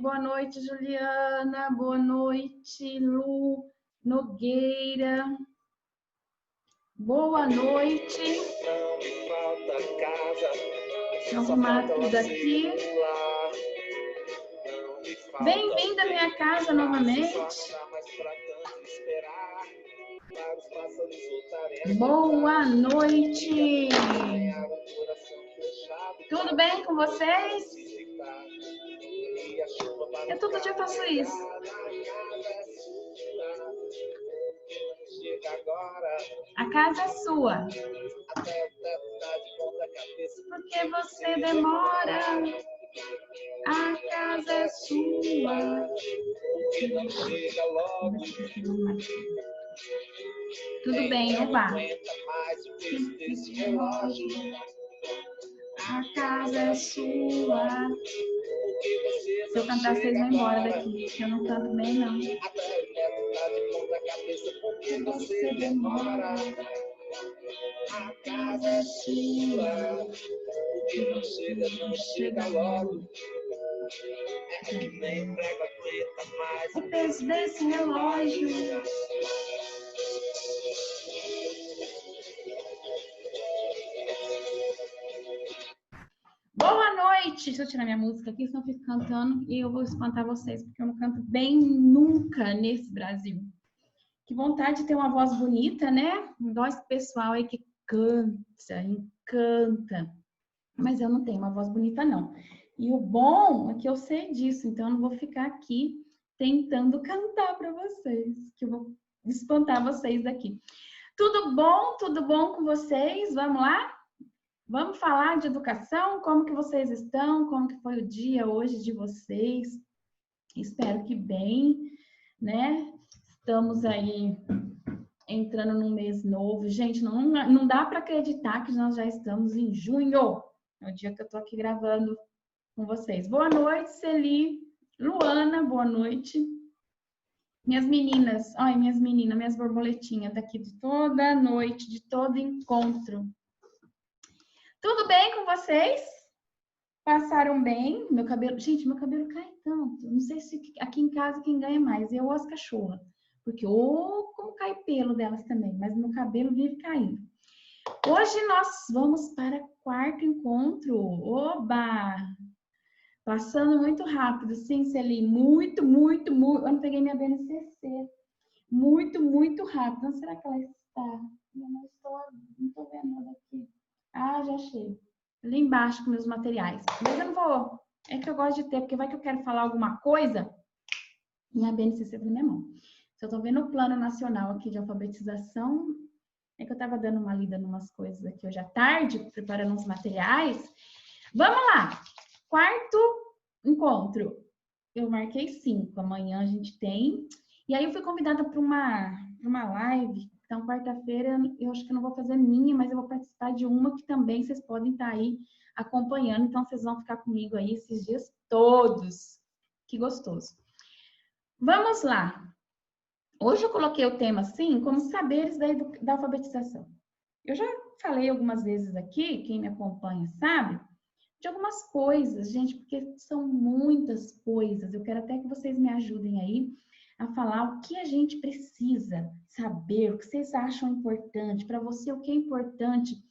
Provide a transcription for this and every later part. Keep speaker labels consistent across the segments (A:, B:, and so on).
A: Boa noite, Juliana. Boa noite, Lu Nogueira. Boa noite. Deixa eu arrumar tudo aqui. Bem-vinda à minha casa novamente. Boa noite. Tudo bem com vocês? Eu todo dia faço isso. A casa é sua. Porque você demora. A casa é sua. Tudo bem, oba. A casa é sua. Se eu cantar, vocês vão embora daqui. Eu não canto bem, não. Você demora. A casa é sua. Não chega logo. É que nem prego aguenta mais. O peso desse relógio. Boa noite! Deixa eu tirar minha música aqui, senão eu fico cantando e eu vou espantar vocês, porque eu não canto bem nunca nesse Brasil. Que vontade de ter uma voz bonita, né? Nós, pessoal aí que canta, encanta. Mas eu não tenho uma voz bonita, não. E o bom é que eu sei disso, então eu não vou ficar aqui tentando cantar para vocês, que eu vou espantar vocês daqui. Tudo bom com vocês? Vamos lá? Vamos falar de educação? Como que vocês estão? Como que foi o dia hoje de vocês? Espero que bem, né? Estamos aí entrando num mês novo. Gente, não dá para acreditar que nós já estamos em junho. É o dia que eu tô aqui gravando com vocês. Boa noite, Celi. Luana, boa noite. Minhas meninas, olha, minhas borboletinhas daqui de toda noite, de todo encontro. Tudo bem com vocês? Passaram bem? Meu cabelo... Gente, meu cabelo cai tanto. Não sei se aqui em casa quem ganha mais. Eu ou as cachorras. Porque, como cai pelo delas também. Mas meu cabelo vive caindo. Hoje nós vamos para o quarto encontro. Oba! Passando muito rápido. Sim, Celi. Muito. Eu não peguei minha BNCC. Muito rápido. Onde será que ela está? Eu não estou vendo nada aqui. Ah, já achei. Ali embaixo com meus materiais. Mas eu não vou. É que eu gosto de ter, porque vai que eu quero falar alguma coisa. Minha BNCC tá na minha mão. Se eu tô vendo o Plano Nacional aqui de Alfabetização, é que eu tava dando uma lida em umas coisas aqui hoje à tarde, preparando uns materiais. Vamos lá! Quarto encontro. Eu marquei 5. Amanhã a gente tem. E aí eu fui convidada para uma live. Então, quarta-feira, eu acho que eu não vou fazer minha, mas eu vou participar de uma que também vocês podem estar aí acompanhando. Então, vocês vão ficar comigo aí esses dias todos. Que gostoso. Vamos lá. Hoje eu coloquei o tema, assim, como saberes da alfabetização. Eu já falei algumas vezes aqui, quem me acompanha sabe, de algumas coisas, gente, porque são muitas coisas. Eu quero até que vocês me ajudem aí a falar o que a gente precisa saber, o que vocês acham importante. Para você, o que é importante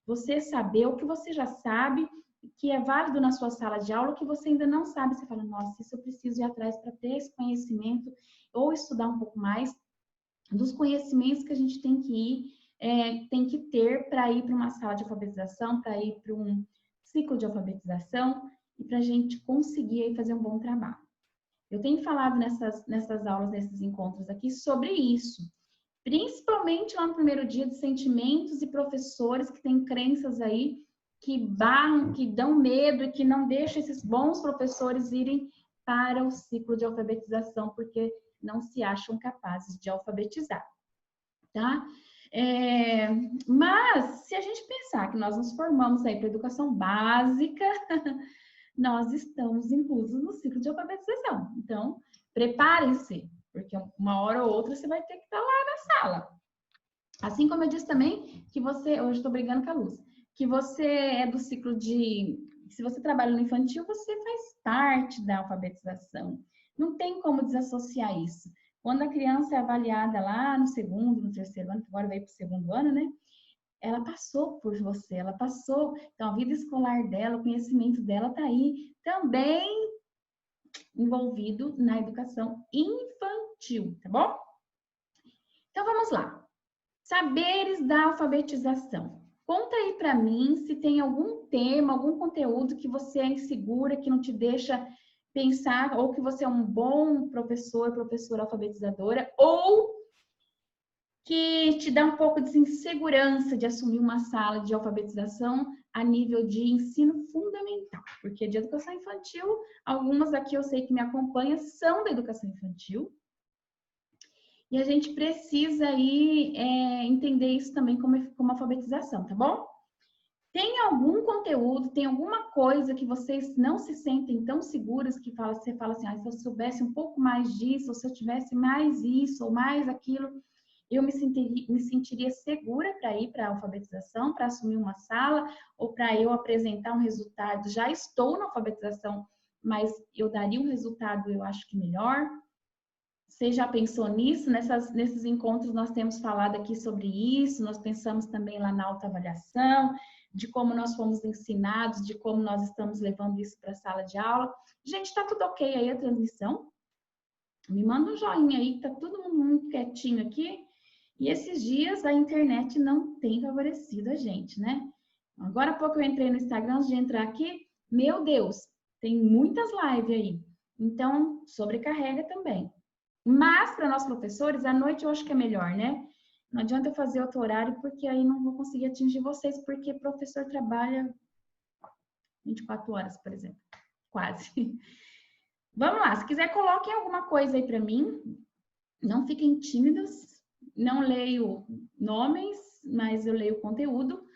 A: você saber, o que você já sabe, que é válido na sua sala de aula, o que você ainda não sabe. Você fala, nossa, isso eu preciso ir atrás para ter esse conhecimento, ou estudar um pouco mais dos conhecimentos que a gente tem que ter para ir para uma sala de alfabetização, para ir para um ciclo de alfabetização e para a gente conseguir aí fazer um bom trabalho. Eu tenho falado nessas aulas, nesses encontros aqui, sobre isso. Principalmente lá no primeiro dia de sentimentos e professores que têm crenças aí que barram, que dão medo e que não deixam esses bons professores irem para o ciclo de alfabetização, porque não se acham capazes de alfabetizar, tá? Mas, se a gente pensar que nós nos formamos aí para educação básica, nós estamos inclusos no ciclo de alfabetização. Então, preparem-se, porque uma hora ou outra você vai ter que estar lá na sala. Assim como eu disse também que você, hoje estou brigando com a luz, que você é do ciclo de Se você trabalha no infantil, você faz parte da alfabetização. Não tem como desassociar isso. Quando a criança é avaliada lá no segundo, no terceiro ano, que agora veio para o segundo ano, né? Ela passou por você, ela passou. Então, a vida escolar dela, o conhecimento dela está aí também envolvido na educação infantil, tá bom? Então, vamos lá. Saberes da alfabetização. Conta aí para mim se tem algum tema, algum conteúdo que você é insegura, que não te deixa pensar, ou que você é um bom professor, professora alfabetizadora, ou que te dá um pouco de insegurança de assumir uma sala de alfabetização a nível de ensino fundamental. Porque de educação infantil, algumas aqui eu sei que me acompanham são da educação infantil. E a gente precisa aí entender isso também como alfabetização, tá bom? Tem algum conteúdo, tem alguma coisa que vocês não se sentem tão seguras que você fala assim, se eu soubesse um pouco mais disso, ou se eu tivesse mais isso ou mais aquilo, eu me sentiria segura para ir para a alfabetização, para assumir uma sala, ou para eu apresentar um resultado. Já estou na alfabetização, mas eu daria um resultado, eu acho que melhor. Você já pensou nisso? Nesses encontros nós temos falado aqui sobre isso, nós pensamos também lá na autoavaliação, de como nós fomos ensinados, de como nós estamos levando isso para a sala de aula. Gente, está tudo ok aí a transmissão? Me manda um joinha aí, que tá todo mundo muito quietinho aqui. E esses dias a internet não tem favorecido a gente, né? Agora há pouco eu entrei no Instagram, antes de entrar aqui, meu Deus, tem muitas lives aí. Então, sobrecarrega também. Mas, para nós professores, à noite eu acho que é melhor, né? Não adianta eu fazer outro horário, porque aí não vou conseguir atingir vocês, porque professor trabalha 24 horas, por exemplo. Quase. Vamos lá, se quiser, coloquem alguma coisa aí para mim. Não fiquem tímidos. Não leio nomes, mas eu leio conteúdo.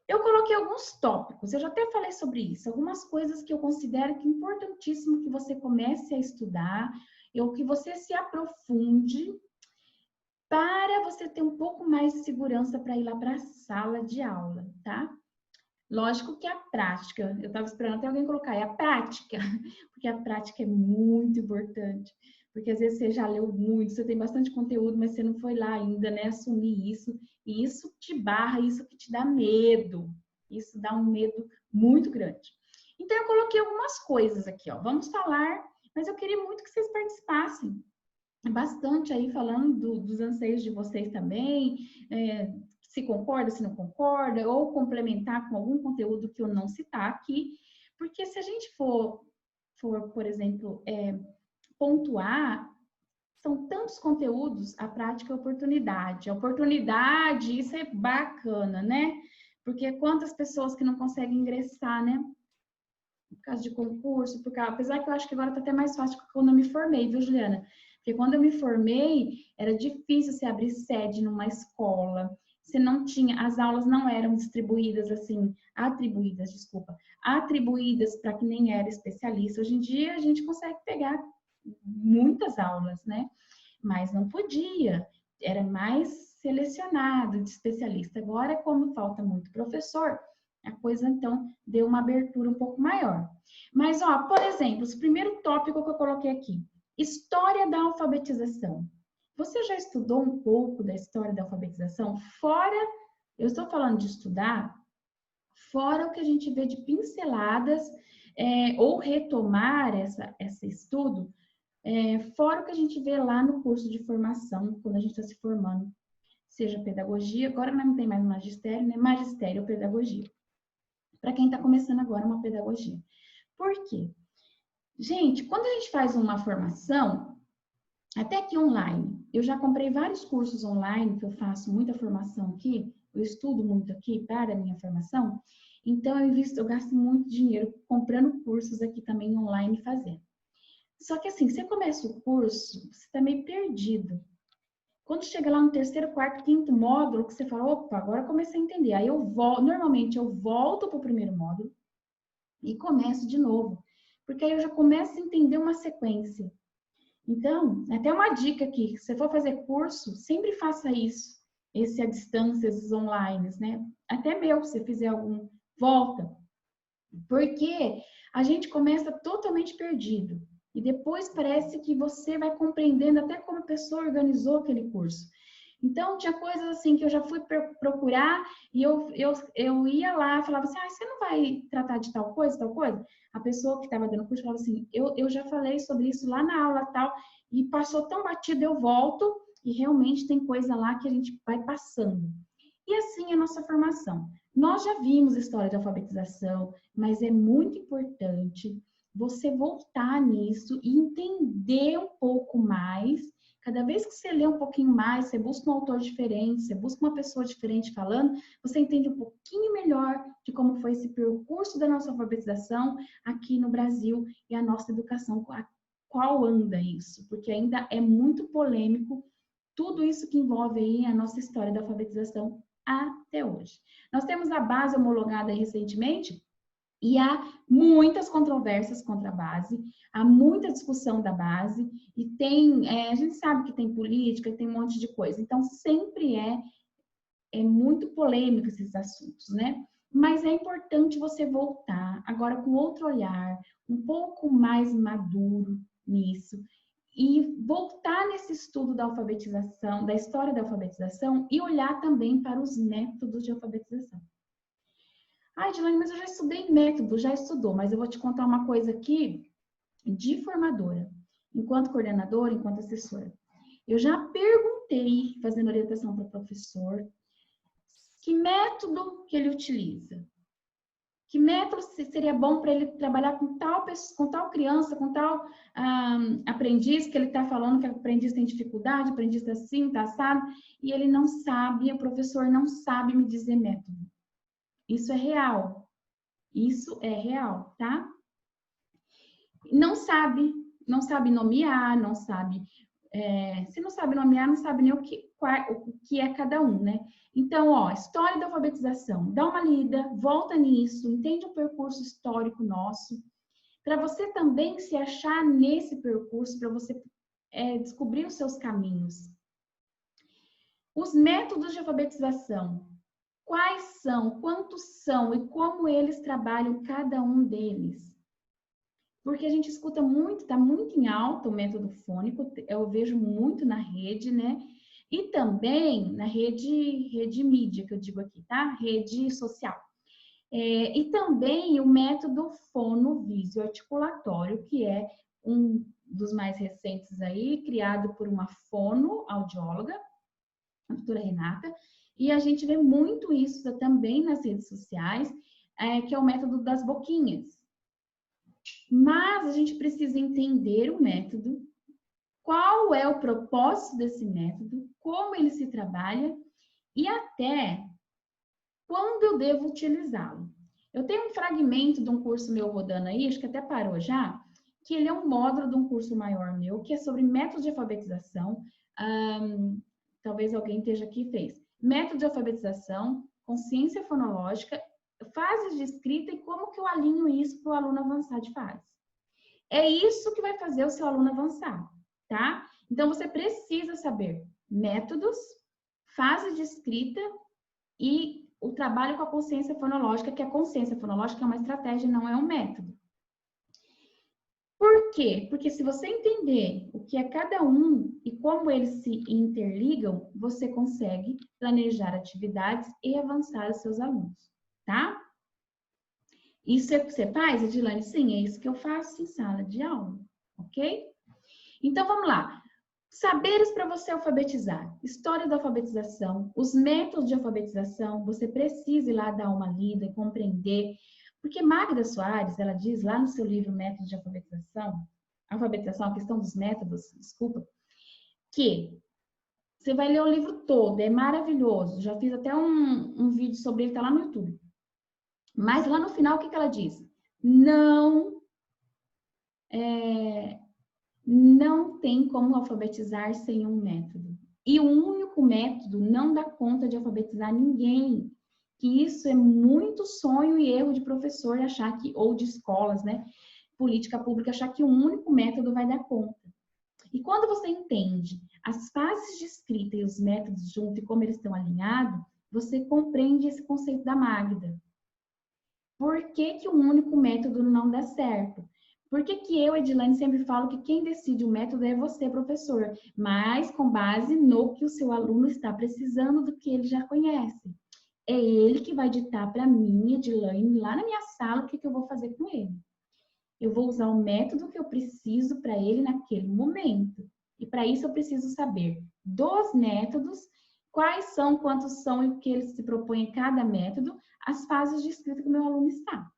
A: Eu coloquei alguns tópicos, eu já até falei sobre isso, algumas coisas que eu considero que é importantíssimo que você comece a estudar, ou que você se aprofunde para você ter um pouco mais de segurança para ir lá para a sala de aula, tá? Lógico que a prática, eu estava esperando até alguém colocar, é a prática, porque a prática é muito importante. Porque às vezes você já leu muito, você tem bastante conteúdo, mas você não foi lá ainda, né? Assumir isso. E isso te barra, isso que te dá medo. Isso dá um medo muito grande. Então, eu coloquei algumas coisas aqui, ó. Vamos falar, mas eu queria muito que vocês participassem. Bastante aí falando dos anseios de vocês também, se concorda, se não concorda, ou complementar com algum conteúdo que eu não citar aqui. Porque se a gente for por exemplo, pontuar, são tantos conteúdos, a prática é oportunidade. A oportunidade, isso é bacana, né? Porque quantas pessoas que não conseguem ingressar, né? Por causa de concurso, apesar que eu acho que agora tá até mais fácil que quando eu me formei, viu, Juliana? Porque quando eu me formei, era difícil você abrir sede numa escola. Você não tinha, as aulas não eram distribuídas assim, atribuídas para quem nem era especialista. Hoje em dia a gente consegue pegar muitas aulas, né? Mas não podia, era mais selecionado de especialista. Agora, como falta muito professor, a coisa então deu uma abertura um pouco maior. Mas, ó, por exemplo, o primeiro tópico que eu coloquei aqui, história da alfabetização. Você já estudou um pouco da história da alfabetização? Fora, eu estou falando de estudar, fora o que a gente vê de pinceladas, ou retomar esse estudo, fora o que a gente vê lá no curso de formação, quando a gente está se formando, seja pedagogia, agora não tem mais magistério, né? Magistério ou pedagogia. Para quem está começando agora uma pedagogia. Por quê? Gente, quando a gente faz uma formação, até aqui online, eu já comprei vários cursos online, que eu faço muita formação aqui, eu estudo muito aqui para a minha formação, então eu gasto muito dinheiro comprando cursos aqui também online fazendo. Só que assim, você começa o curso, você está meio perdido. Quando chega lá no terceiro, quarto, quinto módulo, que você fala, opa, agora eu comecei a entender. Aí normalmente eu volto para o primeiro módulo e começo de novo. Porque aí eu já começo a entender uma sequência. Então, até uma dica aqui, se você for fazer curso, sempre faça isso. Esse à distância, esses online, né? Até meu, se você fizer algum, volta. Porque a gente começa totalmente perdido. E depois parece que você vai compreendendo até como a pessoa organizou aquele curso. Então, tinha coisas assim que eu já fui procurar e eu ia lá e falava assim, você não vai tratar de tal coisa, tal coisa? A pessoa que estava dando o curso falava assim, eu já falei sobre isso lá na aula tal, e passou tão batido, eu volto, e realmente tem coisa lá que a gente vai passando. E assim é a nossa formação. Nós já vimos história de alfabetização, mas é muito importante você voltar nisso e entender um pouco mais. Cada vez que você lê um pouquinho mais, você busca um autor diferente, você busca uma pessoa diferente falando, você entende um pouquinho melhor de como foi esse percurso da nossa alfabetização aqui no Brasil e a nossa educação, qual anda isso, porque ainda é muito polêmico tudo isso que envolve aí a nossa história da alfabetização até hoje. Nós temos a base homologada recentemente, e há muitas controvérsias contra a base, há muita discussão da base, e a gente sabe que tem política, tem um monte de coisa, então sempre é muito polêmico esses assuntos, né? Mas é importante você voltar agora com outro olhar, um pouco mais maduro nisso, e voltar nesse estudo da alfabetização, da história da alfabetização, e olhar também para os métodos de alfabetização. Edilane, mas eu já estudei método, já estudou, mas eu vou te contar uma coisa aqui de formadora, enquanto coordenadora, enquanto assessora. Eu já perguntei, fazendo orientação para o professor, que método que ele utiliza. Que método seria bom para ele trabalhar com tal criança, com tal aprendiz, que ele está falando que o aprendiz tem dificuldade, o aprendiz está assim, está assado, e ele não sabe, o professor não sabe me dizer método. Isso é real. Isso é real, tá? Não sabe nomear, não sabe. Se não sabe nomear, não sabe nem o que é cada um, né? Então, história da alfabetização. Dá uma lida, volta nisso, entende o percurso histórico nosso, para você também se achar nesse percurso, para você descobrir os seus caminhos. Os métodos de alfabetização. Quais são, quantos são e como eles trabalham cada um deles? Porque a gente escuta muito, está muito em alta o método fônico, eu vejo muito na rede, né? E também na rede mídia, que eu digo aqui, tá? Rede social. E também o método fonovisio-articulatório, que é um dos mais recentes aí, criado por uma fonoaudióloga, a doutora Renata, e a gente vê muito isso também nas redes sociais, que é o método das boquinhas. Mas a gente precisa entender o método, qual é o propósito desse método, como ele se trabalha e até quando eu devo utilizá-lo. Eu tenho um fragmento de um curso meu rodando aí, acho que até parou já, que ele é um módulo de um curso maior meu, que é sobre métodos de alfabetização. Talvez alguém esteja aqui e fez. Método de alfabetização, consciência fonológica, fases de escrita e como que eu alinho isso para o aluno avançar de fase. É isso que vai fazer o seu aluno avançar, tá? Então, você precisa saber métodos, fase de escrita e o trabalho com a consciência fonológica, que a consciência fonológica é uma estratégia, não é um método. Por quê? Porque se você entender o que é cada um e como eles se interligam, você consegue planejar atividades e avançar os seus alunos, tá? Isso é o que você faz, Edilane? Sim, é isso que eu faço em sala de aula, ok? Então, vamos lá. Saberes para você alfabetizar. História da alfabetização, os métodos de alfabetização, você precisa ir lá dar uma lida e compreender. Porque Magda Soares, ela diz lá no seu livro Métodos de Alfabetização, a questão dos métodos, desculpa, que você vai ler o livro todo, é maravilhoso. Já fiz até um vídeo sobre ele, tá lá no YouTube. Mas lá no final, o que ela diz? Não tem como alfabetizar sem um método. E o único método não dá conta de alfabetizar ninguém. Que isso é muito sonho e erro de professor achar que, ou de escolas, né? Política pública, achar que o único método vai dar conta. E quando você entende as fases de escrita e os métodos juntos e como eles estão alinhados, você compreende esse conceito da Magda. Por que que um único método não dá certo? Por que que eu, Edilane, sempre falo que quem decide o método é você, professor, mas com base no que o seu aluno está precisando, do que ele já conhece. É ele que vai ditar para mim, Edilane, lá na minha sala, o que que eu vou fazer com ele. Eu vou usar o método que eu preciso para ele naquele momento. E para isso eu preciso saber dos métodos, quais são, quantos são e o que ele se propõe em cada método, as fases de escrita que o meu aluno está.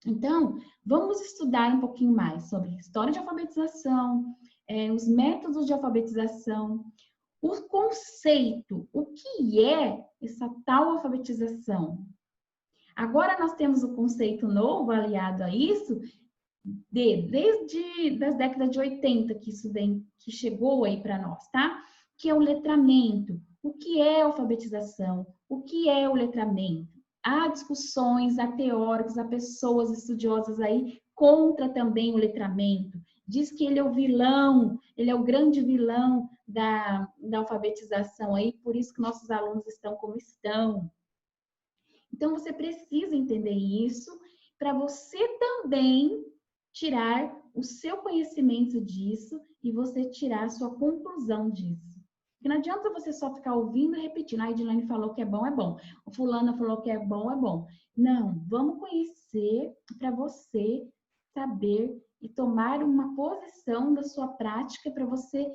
A: Então, vamos estudar um pouquinho mais sobre história de alfabetização, os métodos de alfabetização, o conceito, o que é essa tal alfabetização. Agora nós temos o conceito novo aliado a isso, desde das décadas de 80 que isso vem, que chegou aí para nós, tá? Que é o letramento. O que é alfabetização? O que é o letramento? Há discussões, há teóricos, há pessoas estudiosas aí contra também o letramento. Diz que ele é o vilão, ele é o grande vilão da alfabetização aí, por isso que nossos alunos estão como estão. Então, você precisa entender isso para você também tirar o seu conhecimento disso e você tirar a sua conclusão disso. Porque não adianta você só ficar ouvindo e repetindo. A Edilane falou que é bom, é bom. O fulano falou que é bom, é bom. Não, vamos conhecer para você saber e tomar uma posição da sua prática para você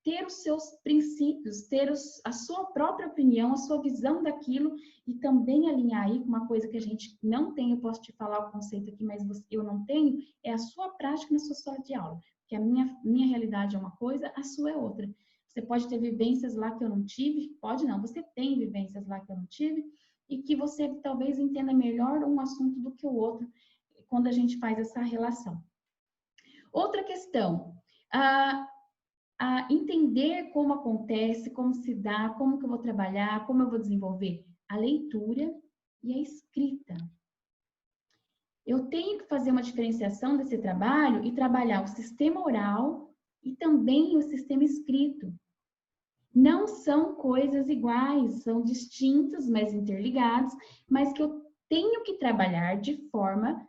A: ter os seus princípios, ter a sua própria opinião, a sua visão daquilo e também alinhar aí com uma coisa que a gente não tem, eu posso te falar o conceito aqui, mas eu não tenho, é a sua prática na sua sala de aula. Que a minha realidade é uma coisa, a sua é outra. Você pode ter vivências lá que eu não tive, pode não, você tem vivências lá que eu não tive, e que você talvez entenda melhor um assunto do que o outro quando a gente faz essa relação. Outra questão, a entender como acontece, como se dá, como que eu vou trabalhar, como eu vou desenvolver a leitura e a escrita. Eu tenho que fazer uma diferenciação desse trabalho e trabalhar o sistema oral e também o sistema escrito. Não são coisas iguais, são distintos, mas interligados, mas que eu tenho que trabalhar de forma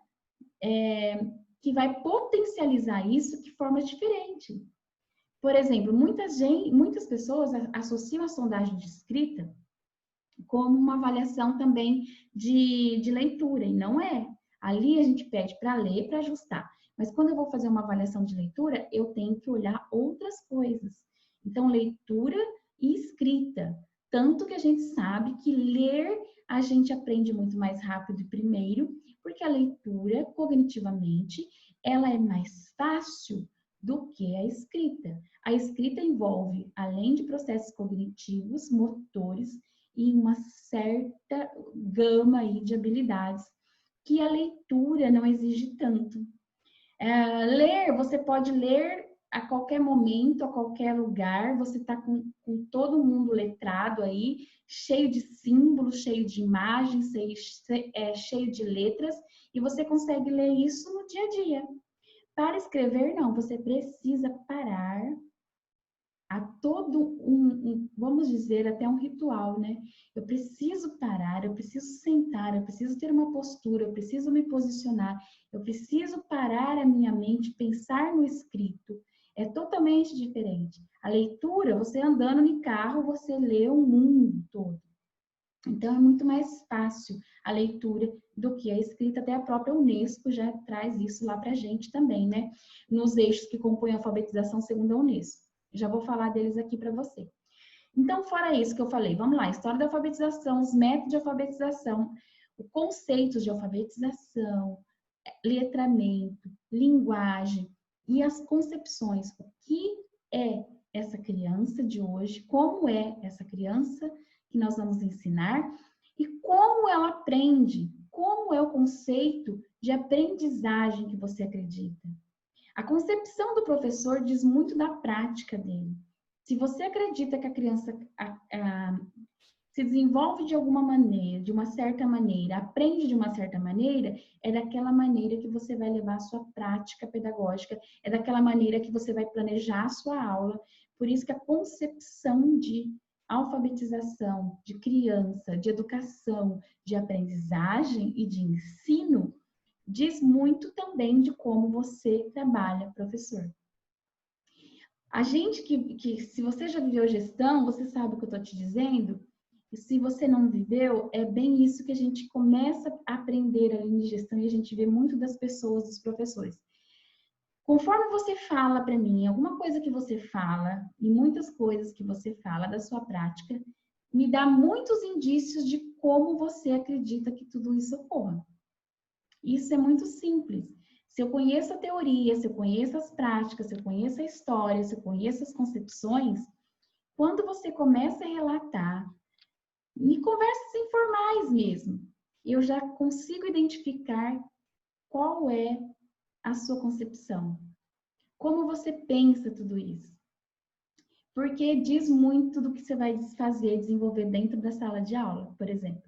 A: que vai potencializar isso de forma diferente. Por exemplo, muitas pessoas associam a sondagem de escrita como uma avaliação também de leitura, e não é. Ali a gente pede para ler, para ajustar. Mas quando eu vou fazer uma avaliação de leitura, eu tenho que olhar outras coisas. Então, leitura e escrita. Tanto que a gente sabe que ler a gente aprende muito mais rápido primeiro, porque a leitura, cognitivamente, ela é mais fácil do que a escrita. A escrita envolve, além de processos cognitivos, motores e uma certa gama aí de habilidades que a leitura não exige tanto. Ler, você pode ler a qualquer momento, a qualquer lugar, você está com todo mundo letrado aí, cheio de símbolos, cheio de imagens, cheio de letras, e você consegue ler isso no dia a dia. Para escrever, não, você precisa parar a todo vamos dizer, até um ritual, né? Eu preciso parar, eu preciso sentar, eu preciso ter uma postura, eu preciso me posicionar, eu preciso parar a minha mente, pensar no escrito. É totalmente diferente. A leitura, você andando no carro, você lê o mundo todo. Então, é muito mais fácil a leitura do que a escrita, até a própria Unesco já traz isso lá para a gente também, né? Nos eixos que compõem a alfabetização segundo a Unesco. Já vou falar deles aqui para você. Então, fora isso que eu falei, vamos lá, história da alfabetização, os métodos de alfabetização, os conceitos de alfabetização, letramento, linguagem e as concepções. O que é essa criança de hoje? Como é essa criança que nós vamos ensinar? E como ela aprende? Como é o conceito de aprendizagem que você acredita? A concepção do professor diz muito da prática dele. Se você acredita que a criança se desenvolve de alguma maneira, de uma certa maneira, aprende de uma certa maneira, é daquela maneira que você vai levar a sua prática pedagógica, é daquela maneira que você vai planejar a sua aula. Por isso que a concepção de alfabetização de criança, de educação, de aprendizagem e de ensino, diz muito também de como você trabalha, professor. A gente se você já viveu gestão, você sabe o que eu estou te dizendo. E se você não viveu, é bem isso que a gente começa a aprender ali em gestão e a gente vê muito das pessoas, dos professores. Conforme você fala para mim, alguma coisa que você fala e muitas coisas que você fala da sua prática, me dá muitos indícios de como você acredita que tudo isso ocorra. Isso é muito simples. Se eu conheço a teoria, se eu conheço as práticas, se eu conheço a história, se eu conheço as concepções, quando você começa a relatar, em conversas informais mesmo, eu já consigo identificar qual é a sua concepção. Como você pensa tudo isso? Porque diz muito do que você vai fazer, desenvolver dentro da sala de aula, por exemplo.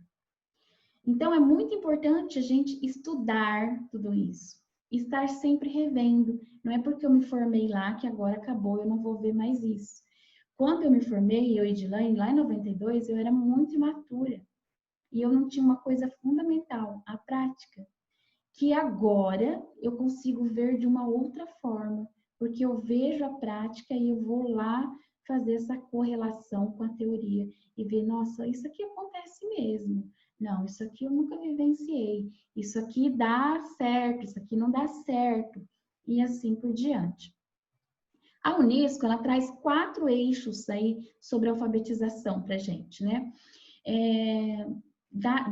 A: Então, é muito importante a gente estudar tudo isso. Estar sempre revendo. Não é porque eu me formei lá que agora acabou, eu não vou ver mais isso. Quando eu me formei, eu e Edilane, lá em 92, eu era muito imatura. E eu não tinha uma coisa fundamental, a prática. Que agora eu consigo ver de uma outra forma. Porque eu vejo a prática e eu vou lá fazer essa correlação com a teoria. E ver, nossa, isso aqui acontece mesmo. Não, isso aqui eu nunca vivenciei. Isso aqui dá certo, isso aqui não dá certo. E assim por diante. A Unesco, ela traz 4 eixos aí sobre alfabetização pra gente, né?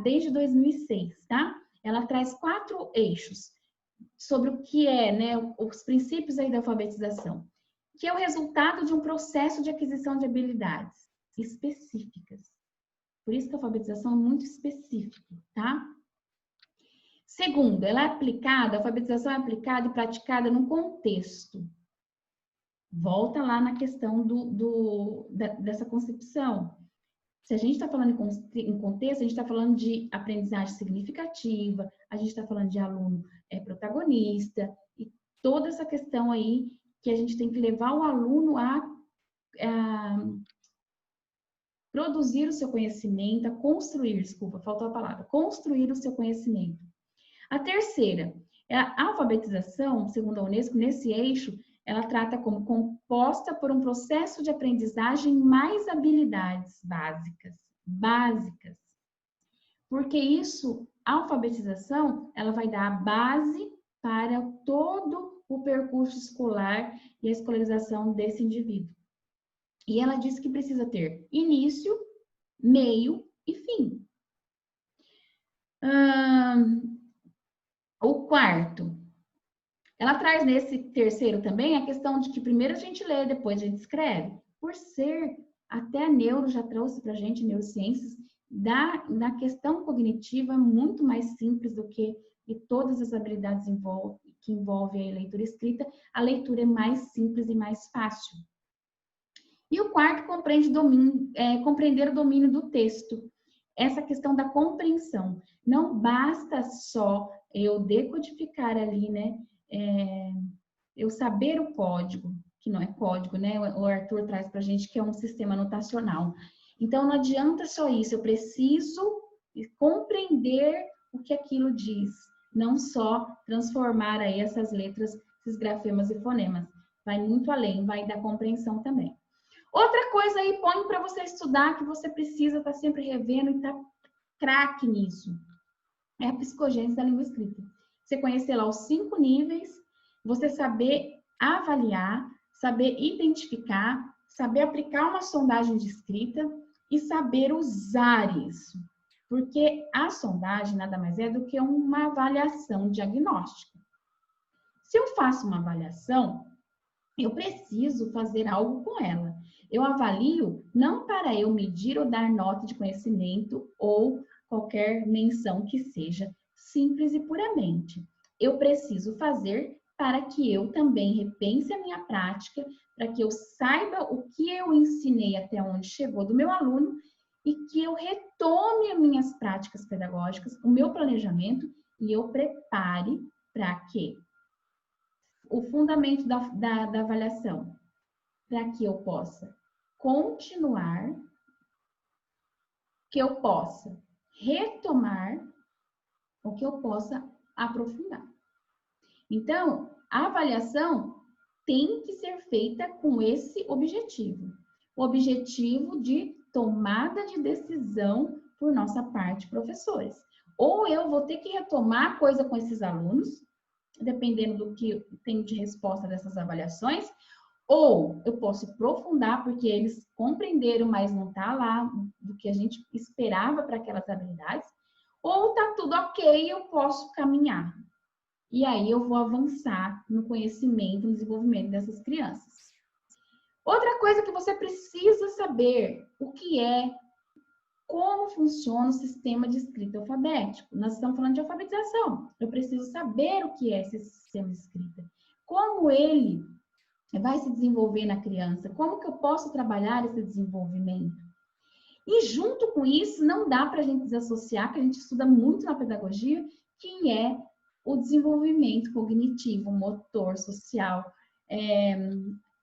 A: Desde 2006, tá? Ela traz 4 eixos sobre o que é, né, os princípios aí da alfabetização, que é o resultado de um processo de aquisição de habilidades específicas. Por isso que a alfabetização é muito específica, tá? Segundo, ela é aplicada, a alfabetização é aplicada e praticada num contexto. Volta lá na questão dessa concepção. Se a gente está falando em contexto, a gente está falando de aprendizagem significativa, a gente está falando de aluno protagonista, e toda essa questão aí que a gente tem que levar o aluno a produzir o seu conhecimento, a construir, desculpa, faltou a palavra, construir o seu conhecimento. A terceira, a alfabetização, segundo a Unesco, nesse eixo, ela trata como composta por um processo de aprendizagem mais habilidades básicas. Porque isso, a alfabetização, ela vai dar a base para todo o percurso escolar e a escolarização desse indivíduo. E ela diz que precisa ter início, meio e fim. O quarto, ela traz nesse terceiro também a questão de que primeiro a gente lê, depois a gente escreve. Por ser, até a neuro já trouxe para a gente, neurociências, da questão cognitiva muito mais simples do que e todas as habilidades que envolvem a leitura escrita, a leitura é mais simples e mais fácil. E o quarto compreender o domínio do texto. Essa questão da compreensão. Não basta só eu decodificar ali, né? Eu saber o código, que não é código, né? O Arthur traz para a gente que é um sistema notacional. Então, não adianta só isso, eu preciso compreender o que aquilo diz, não só transformar aí essas letras, esses grafemas e fonemas. Vai muito além, vai da compreensão também. Outra coisa aí, põe para você estudar, que você precisa estar sempre revendo e estar craque nisso, é a psicogênese da língua escrita. Você conhecer lá os 5 níveis, você saber avaliar, saber identificar, saber aplicar uma sondagem de escrita e saber usar isso. Porque a sondagem nada mais é do que uma avaliação diagnóstica. Se eu faço uma avaliação, eu preciso fazer algo com ela. Eu avalio não para eu medir ou dar nota de conhecimento ou qualquer menção que seja simples e puramente. Eu preciso fazer para que eu também repense a minha prática, para que eu saiba o que eu ensinei até onde chegou do meu aluno e que eu retome as minhas práticas pedagógicas, o meu planejamento e eu prepare para que o fundamento da avaliação, para que eu possa continuar que eu possa retomar ou que eu possa aprofundar. Então, a avaliação tem que ser feita com esse objetivo. O objetivo de tomada de decisão por nossa parte, professores. Ou eu vou ter que retomar coisa com esses alunos, dependendo do que tenho de resposta dessas avaliações, ou eu posso aprofundar porque eles compreenderam, mas não está lá do que a gente esperava para aquelas habilidades, ou está tudo ok, eu posso caminhar. E aí eu vou avançar no conhecimento, no desenvolvimento dessas crianças. Outra coisa que você precisa saber, o que é, como funciona o sistema de escrita alfabético. Nós estamos falando de alfabetização. Eu preciso saber o que é esse sistema de escrita. Como ele vai se desenvolver na criança? Como que eu posso trabalhar esse desenvolvimento? E junto com isso, não dá para a gente desassociar, que a gente estuda muito na pedagogia, que é o desenvolvimento cognitivo, motor, social,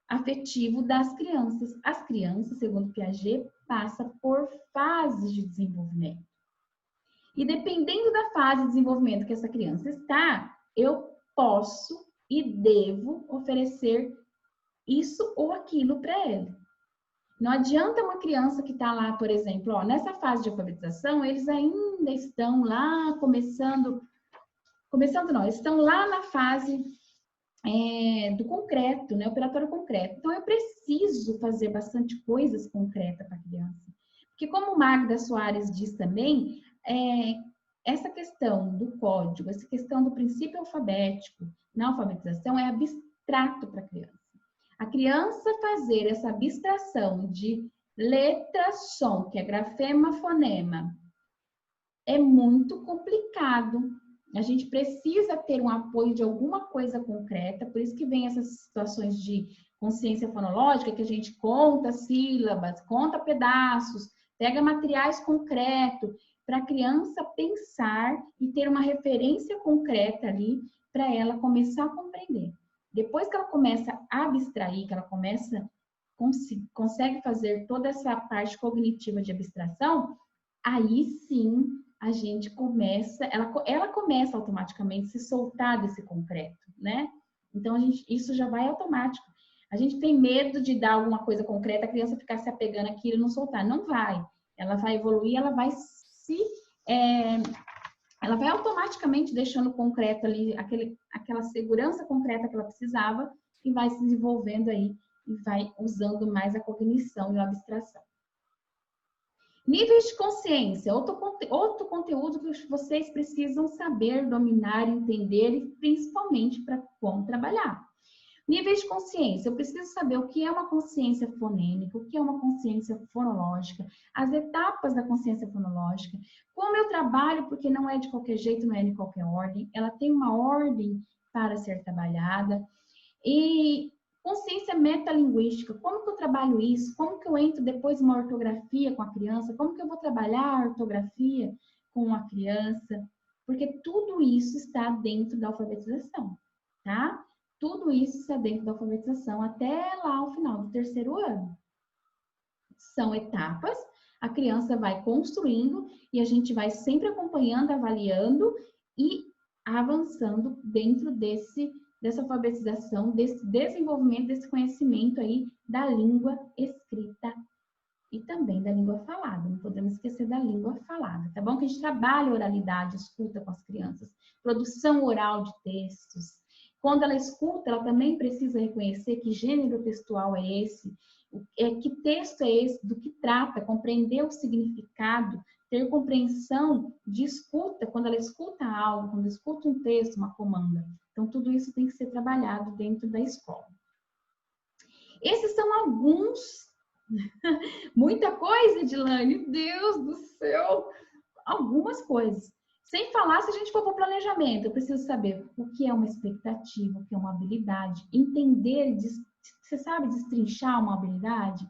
A: afetivo das crianças. As crianças, segundo Piaget, passam por fases de desenvolvimento. E dependendo da fase de desenvolvimento que essa criança está, eu posso e devo oferecer isso ou aquilo para ele. Não adianta uma criança que está lá, por exemplo, nessa fase de alfabetização, eles ainda estão lá estão lá na fase do concreto, né? Operatório concreto. Então, eu preciso fazer bastante coisas concretas para a criança. Porque como o Magda Soares diz também, essa questão do código, essa questão do princípio alfabético na alfabetização é abstrato para a criança. A criança fazer essa abstração de letra, som, que é grafema, fonema, é muito complicado. A gente precisa ter um apoio de alguma coisa concreta, por isso que vem essas situações de consciência fonológica, que a gente conta sílabas, conta pedaços, pega materiais concretos, para a criança pensar e ter uma referência concreta ali, para ela começar a compreender. Depois que ela começa a abstrair, que ela consegue fazer toda essa parte cognitiva de abstração, aí sim a gente começa, ela começa automaticamente a se soltar desse concreto, né? Então, isso já vai automático. A gente tem medo de dar alguma coisa concreta, a criança ficar se apegando àquilo e não soltar. Não vai. Ela vai evoluir, ela vai ela vai automaticamente deixando concreto ali, aquela segurança concreta que ela precisava e vai se desenvolvendo aí e vai usando mais a cognição e a abstração. Níveis de consciência, outro conteúdo que vocês precisam saber, dominar, entender e principalmente para como trabalhar. Níveis de consciência, eu preciso saber o que é uma consciência fonêmica, o que é uma consciência fonológica, as etapas da consciência fonológica, como eu trabalho, porque não é de qualquer jeito, não é de qualquer ordem, ela tem uma ordem para ser trabalhada. E consciência metalinguística, como que eu trabalho isso? Como que eu entro depois numa ortografia com a criança? Como que eu vou trabalhar a ortografia com a criança? Porque tudo isso está dentro da alfabetização, tá? Tudo isso está dentro da alfabetização até lá ao final do terceiro ano. São etapas, a criança vai construindo e a gente vai sempre acompanhando, avaliando e avançando dentro dessa alfabetização, desse desenvolvimento, desse conhecimento aí da língua escrita e também da língua falada. Não podemos esquecer da língua falada, tá bom? Que a gente trabalha oralidade, escuta com as crianças, produção oral de textos. Quando ela escuta, ela também precisa reconhecer que gênero textual é esse, que texto é esse, do que trata, compreender o significado, ter compreensão de escuta, quando ela escuta algo, quando escuta um texto, uma comanda. Então, tudo isso tem que ser trabalhado dentro da escola. Esses são alguns, muita coisa, Edilane, Deus do céu, algumas coisas. Sem falar, se a gente for para o planejamento, eu preciso saber o que é uma expectativa, o que é uma habilidade, entender, você sabe destrinchar uma habilidade?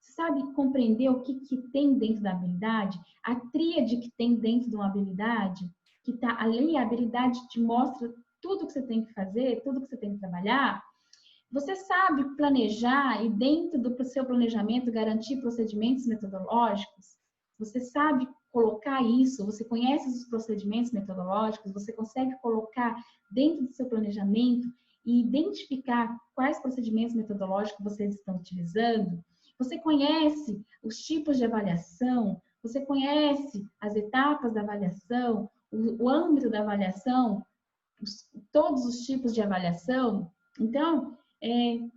A: Você sabe compreender o que tem dentro da habilidade? A tríade que tem dentro de uma habilidade, que está ali, a habilidade te mostra tudo que você tem que fazer, tudo que você tem que trabalhar. Você sabe planejar e dentro do seu planejamento garantir procedimentos metodológicos? você sabe colocar isso, você conhece os procedimentos metodológicos, você consegue colocar dentro do seu planejamento e identificar quais procedimentos metodológicos vocês estão utilizando, você conhece os tipos de avaliação, você conhece as etapas da avaliação, o âmbito da avaliação, todos os tipos de avaliação. Então,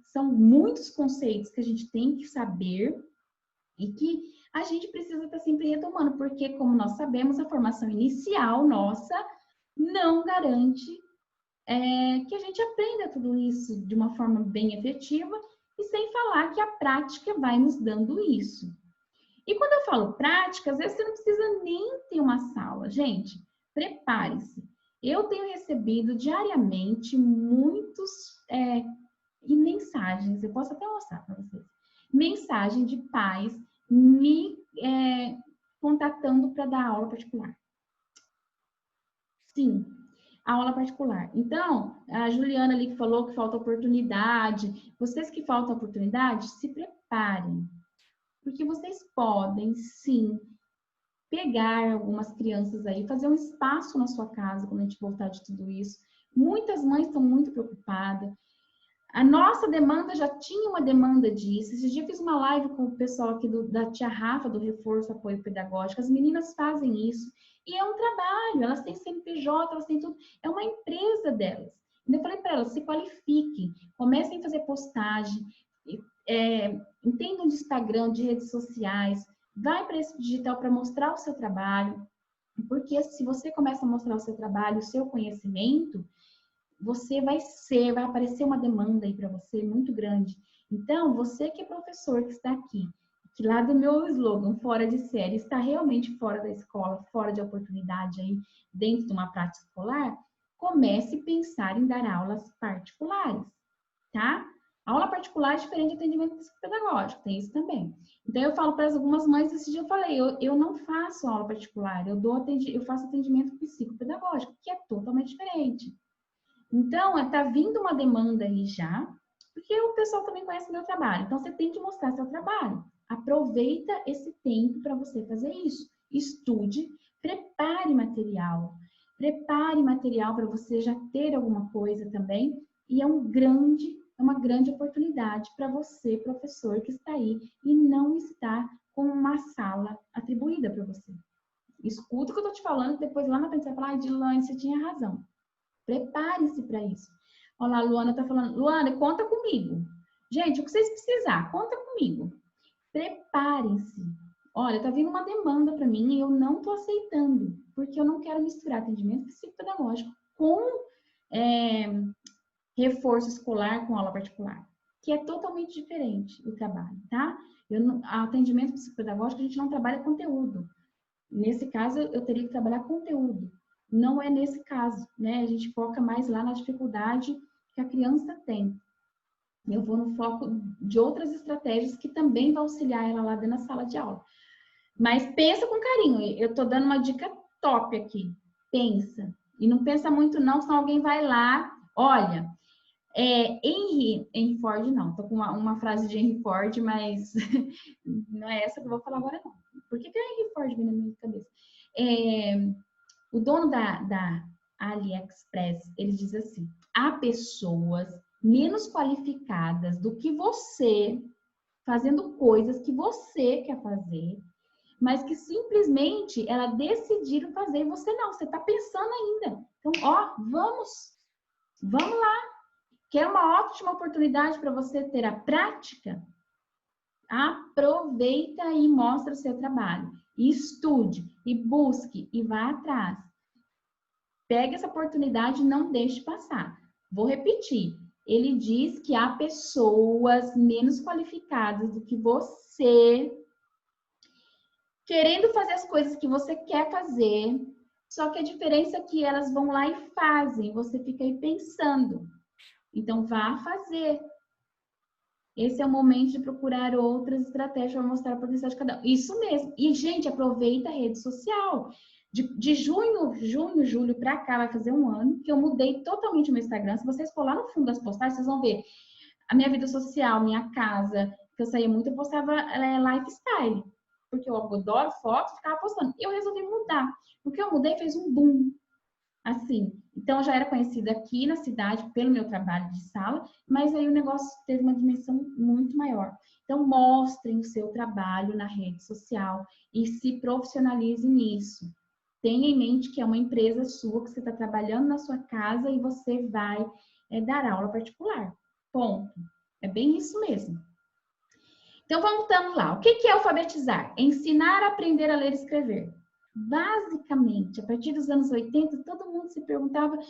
A: são muitos conceitos que a gente tem que saber e que a gente precisa estar sempre retomando, porque, como nós sabemos, a formação inicial nossa não garante que a gente aprenda tudo isso de uma forma bem efetiva e sem falar que a prática vai nos dando isso. E quando eu falo prática, às vezes você não precisa nem ter uma sala. Gente, prepare-se. Eu tenho recebido diariamente muitos mensagens, eu posso até mostrar para vocês, mensagem de pais me contatando para dar aula particular. Sim, aula particular. Então, a Juliana ali que falou que falta oportunidade, vocês que faltam oportunidade, se preparem, porque vocês podem, sim, pegar algumas crianças aí, fazer um espaço na sua casa quando a gente voltar de tudo isso. Muitas mães estão muito preocupadas. A nossa demanda já tinha uma demanda disso. Esse dia eu fiz uma live com o pessoal aqui da Tia Rafa, do Reforço Apoio Pedagógico. As meninas fazem isso. E é um trabalho, elas têm CNPJ, elas têm tudo. É uma empresa delas. Eu falei para elas, se qualifiquem, comecem a fazer postagem, entendam de Instagram, de redes sociais, vai para esse digital para mostrar o seu trabalho, porque se você começa a mostrar o seu trabalho, o seu conhecimento, você vai aparecer uma demanda aí para você muito grande. Então, você que é professor que está aqui, que lá do meu slogan, fora de série, está realmente fora da escola, fora de oportunidade aí, dentro de uma prática escolar, comece a pensar em dar aulas particulares, tá? Aula particular é diferente de atendimento psicopedagógico, tem isso também. Então, eu falo para algumas mães, esse dia eu falei, eu não faço aula particular, eu faço atendimento psicopedagógico, que é totalmente diferente. Então, está vindo uma demanda aí já, porque o pessoal também conhece o meu trabalho. Então, você tem que mostrar seu trabalho. Aproveita esse tempo para você fazer isso. Estude, prepare material. Prepare material para você já ter alguma coisa também. E é uma grande oportunidade para você, professor, que está aí e não está com uma sala atribuída para você. Escuta o que eu estou te falando, depois lá na frente você vai falar, Dilane, você tinha razão. Prepare-se para isso. Olha lá, a Luana está falando, Luana, conta comigo. Gente, o que vocês precisar, conta comigo. Preparem-se. Olha, tá vindo uma demanda para mim e eu não estou aceitando, porque eu não quero misturar atendimento psicopedagógico com reforço escolar com aula particular, que é totalmente diferente o trabalho, tá? Atendimento psicopedagógico, a gente não trabalha conteúdo. Nesse caso, eu teria que trabalhar conteúdo. Não é nesse caso, né? A gente foca mais lá na dificuldade que a criança tem. Eu vou no foco de outras estratégias que também vão auxiliar ela lá dentro da sala de aula. Mas pensa com carinho. Eu tô dando uma dica top aqui. Pensa. E não pensa muito não, senão alguém vai lá. Olha, Henry Ford não. Tô com uma frase de Henry Ford, mas não é essa que eu vou falar agora não. Por que Henry Ford vem na minha cabeça? O dono da AliExpress, ele diz assim, há pessoas menos qualificadas do que você, fazendo coisas que você quer fazer, mas que simplesmente ela decidiram fazer e você não, você está pensando ainda. Então, vamos lá. Quer uma ótima oportunidade para você ter a prática? Aproveita e mostra o seu trabalho. E estude, e busque, e vá atrás. Pegue essa oportunidade e não deixe passar. Vou repetir. Ele diz que há pessoas menos qualificadas do que você, querendo fazer as coisas que você quer fazer, só que a diferença é que elas vão lá e fazem, você fica aí pensando. Então, vá fazer. Esse é o momento de procurar outras estratégias para mostrar a potencial de cada um. Isso mesmo. E, gente, aproveita a rede social. De junho, julho para cá, vai fazer um ano que eu mudei totalmente o meu Instagram. Se vocês for lá no fundo das postagens, vocês vão ver a minha vida social, minha casa, que eu saía muito, eu postava lifestyle. porque eu adoro fotos, ficava postando. Eu resolvi mudar. O que eu mudei fez um boom. Assim, então eu já era conhecida aqui na cidade pelo meu trabalho de sala, mas aí o negócio teve uma dimensão muito maior. Então, mostrem o seu trabalho na rede social e se profissionalizem nisso. Tenha em mente que é uma empresa sua, que você está trabalhando na sua casa e você vai dar aula particular. Ponto. É bem isso mesmo. Então, voltando lá. O que é alfabetizar? Ensinar a aprender a ler e escrever. Basicamente, a partir dos anos 80, todo mundo se perguntava o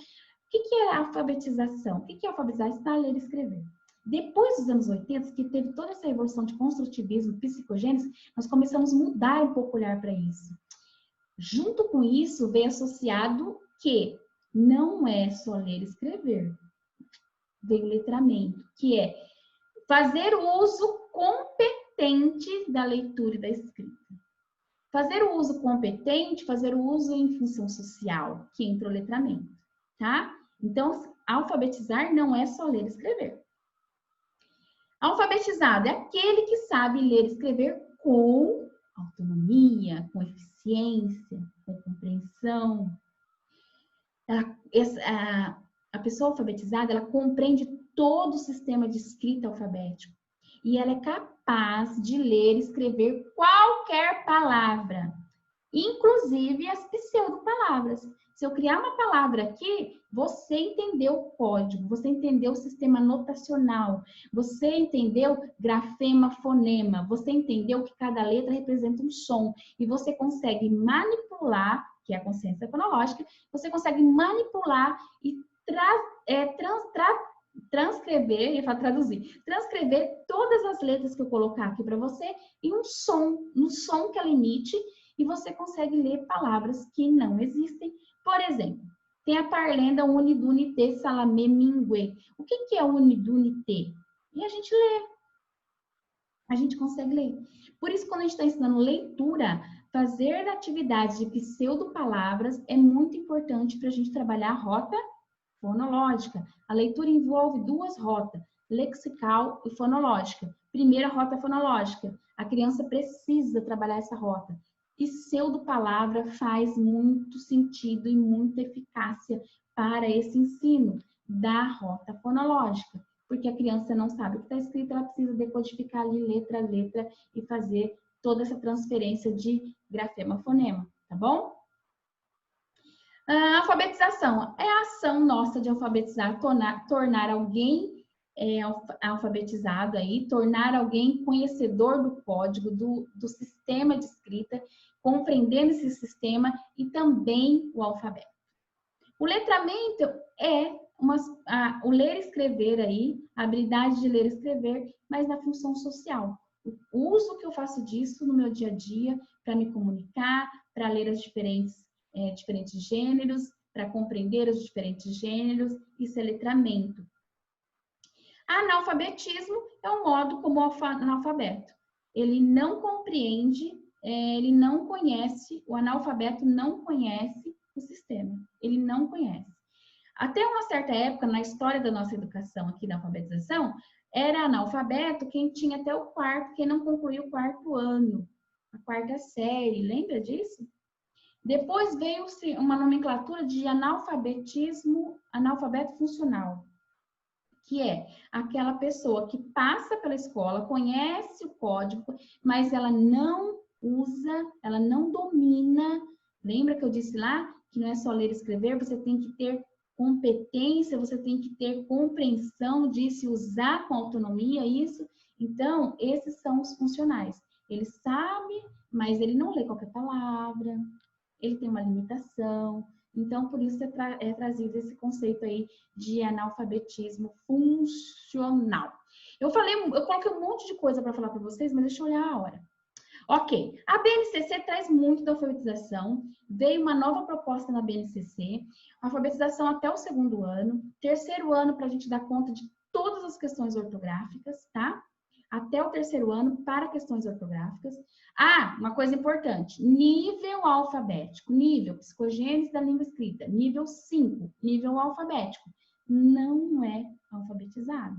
A: que é alfabetização? O que é alfabetizar? Ensinar a ler e escrever. Depois dos anos 80, que teve toda essa evolução de construtivismo, psicogênese, nós começamos a mudar um pouco o olhar para isso. Junto com isso, veio associado que não é só ler e escrever. Veio o letramento, que é fazer o uso competente da leitura e da escrita. Fazer o uso competente, fazer o uso em função social, que entra o letramento, tá? Então, alfabetizar não é só ler e escrever. Alfabetizado é aquele que sabe ler e escrever com autonomia, com eficiência, com compreensão. A pessoa alfabetizada, ela compreende todo o sistema de escrita alfabético e ela é capaz de ler e escrever qualquer palavra, inclusive as pseudo-palavras. Se eu criar uma palavra aqui, você entendeu o código, você entendeu o sistema notacional, você entendeu grafema, fonema, você entendeu que cada letra representa um som e você consegue manipular, que é a consciência fonológica, você consegue manipular e transcrever, ia falar traduzir, transcrever todas as letras que eu colocar aqui para você em um som, no som que ela emite, e você consegue ler palavras que não existem. Por exemplo, tem a parlenda unidunité salamé mingue. O que é unidunité? E a gente lê. A gente consegue ler. Por isso, quando a gente está ensinando leitura, fazer atividades de pseudo-palavras é muito importante para a gente trabalhar a rota fonológica. A leitura envolve duas rotas, lexical e fonológica. Primeira rota fonológica. A criança precisa trabalhar essa rota. Pseudo-palavra faz muito sentido e muita eficácia para esse ensino da rota fonológica, porque a criança não sabe o que está escrito, ela precisa decodificar ali letra a letra e fazer toda essa transferência de grafema-fonema, tá bom? A alfabetização é a ação nossa de alfabetizar, tornar alguém alfabetizado aí, tornar alguém conhecedor do código, do sistema de escrita, compreendendo esse sistema e também o alfabeto. O letramento é o ler e escrever aí, a habilidade de ler e escrever, mas na função social. O uso que eu faço disso no meu dia a dia para me comunicar, para ler os diferentes gêneros, para compreender os diferentes gêneros, isso é letramento. Analfabetismo é um modo como o analfabeto. Ele não compreende, ele não conhece, o analfabeto não conhece o sistema. Ele não conhece. Até uma certa época, na história da nossa educação aqui da alfabetização, era analfabeto quem tinha até o quarto, quem não concluiu o quarto ano, a quarta série. Lembra disso? Depois veio uma nomenclatura de analfabeto funcional, que é aquela pessoa que passa pela escola, conhece o código, mas ela não usa, ela não domina. Lembra que eu disse lá que não é só ler e escrever, você tem que ter competência, você tem que ter compreensão de se usar com autonomia isso. Então, esses são os funcionais. Ele sabe, mas ele não lê qualquer palavra, ele tem uma limitação. Então, por isso é trazido esse conceito aí de analfabetismo funcional. Eu coloquei um monte de coisa para falar para vocês, mas deixa eu olhar a hora. Ok, a BNCC traz muito da alfabetização, veio uma nova proposta na BNCC, alfabetização até o 2º ano, 3º ano para a gente dar conta de todas as questões ortográficas, tá? Até o 3º ano para questões ortográficas. Ah, uma coisa importante, nível alfabético, nível psicogênese da língua escrita, nível 5, nível alfabético, não é alfabetizado.